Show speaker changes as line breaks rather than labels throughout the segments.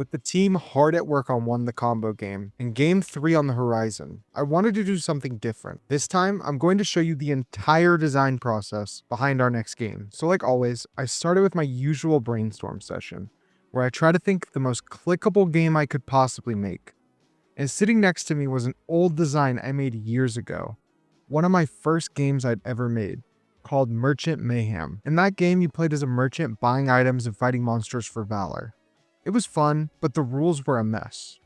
With the team hard at work on the combo game and game 3 on the horizon, I wanted to do something different. This time, I'm going to show you the entire design process behind our next game. So like always, I started with my usual brainstorm session, where I try to think the most clickable game I could possibly make. And sitting next to me was an old design I made years ago, one of my first games I'd ever made, called Merchant Mayhem. In that game, you played as a merchant buying items and fighting monsters for valor. It was fun, but the rules were a mess.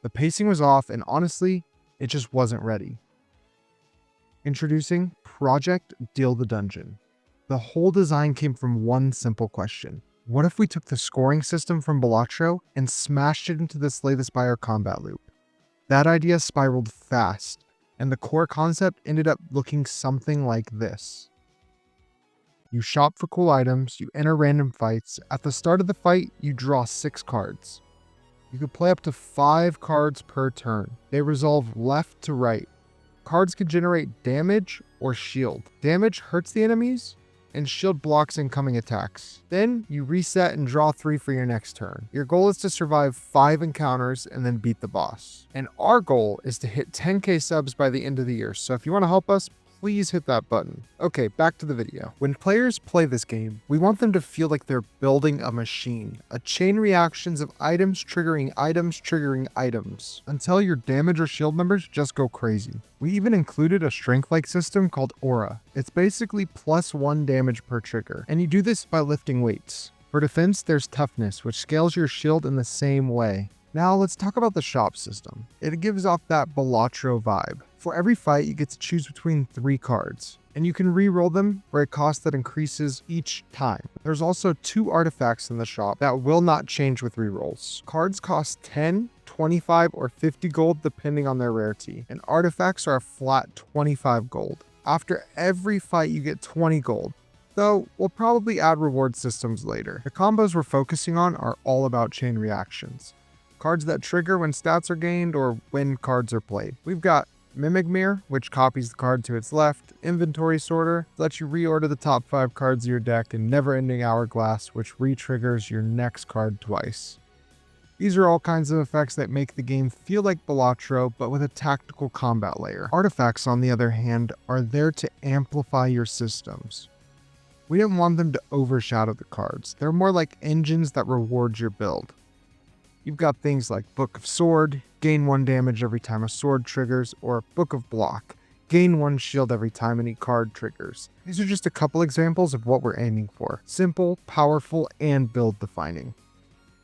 The pacing was off, and honestly, it just wasn't ready. Introducing Project Deal the Dungeon. The whole design came from one simple question. What if we took the scoring system from Balatro and smashed it into the Slay the Spire combat loop? That idea spiraled fast, and the core concept ended up looking something like this. You shop for cool items, you enter random fights. At the start of the fight, you draw 6 cards. You can play up to 5 cards per turn. They resolve left to right. Cards can generate damage or shield. Damage hurts the enemies, and shield blocks incoming attacks. Then you reset and draw 3 for your next turn. Your goal is to survive 5 encounters and then beat the boss. And our goal is to hit 10k subs by the end of the year, so if you want to help us, please hit that button. Okay, back to the video. When players play this game, we want them to feel like they're building a machine. A chain reactions of items triggering items triggering items, until your damage or shield numbers just go crazy. We even included a strength-like system called Aura. It's basically +1 damage per trigger, and you do this by lifting weights. For defense, there's toughness, which scales your shield in the same way. Now let's talk about the shop system. It gives off that Balatro vibe. For every fight, you get to choose between 3 cards, and you can re-roll them for a cost that increases each time. There's also 2 artifacts in the shop that will not change with re-rolls. Cards cost 10, 25, or 50 gold depending on their rarity, and artifacts are a flat 25 gold. After every fight, you get 20 gold. Though, we'll probably add reward systems later. The combos we're focusing on are all about chain reactions. Cards that trigger when stats are gained or when cards are played. We've got Mimic Mirror, which copies the card to its left, Inventory Sorter, lets you reorder the top 5 cards of your deck, and Never-Ending Hourglass, which re-triggers your next card twice. These are all kinds of effects that make the game feel like Balatro, but with a tactical combat layer. Artifacts, on the other hand, are there to amplify your systems. We didn't want them to overshadow the cards. They're more like engines that reward your build. You've got things like Book of Sword, gain 1 damage every time a sword triggers, or Book of Block, gain 1 shield every time any card triggers. These are just a couple examples of what we're aiming for. Simple, powerful, and build defining.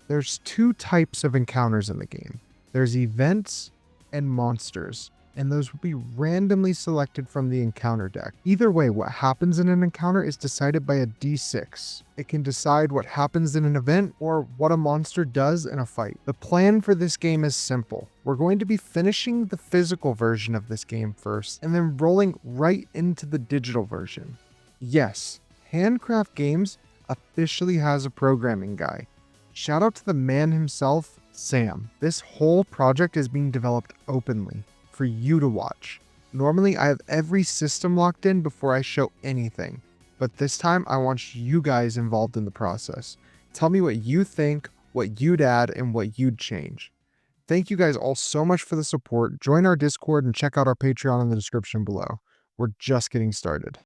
There's 2 types of encounters in the game. There's events and monsters, and those will be randomly selected from the encounter deck. Either way, what happens in an encounter is decided by a d6. It can decide what happens in an event or what a monster does in a fight. The plan for this game is simple. We're going to be finishing the physical version of this game first, and then rolling right into the digital version. Yes, Handcraft Games officially has a programming guy. Shout out to the man himself, Sam. This whole project is being developed openly for you to watch. Normally, I have every system locked in before I show anything, but this time I want you guys involved in the process. Tell me what you think, what you'd add, and what you'd change. Thank you guys all so much for the support. Join our Discord and check out our Patreon in the description below. We're just getting started.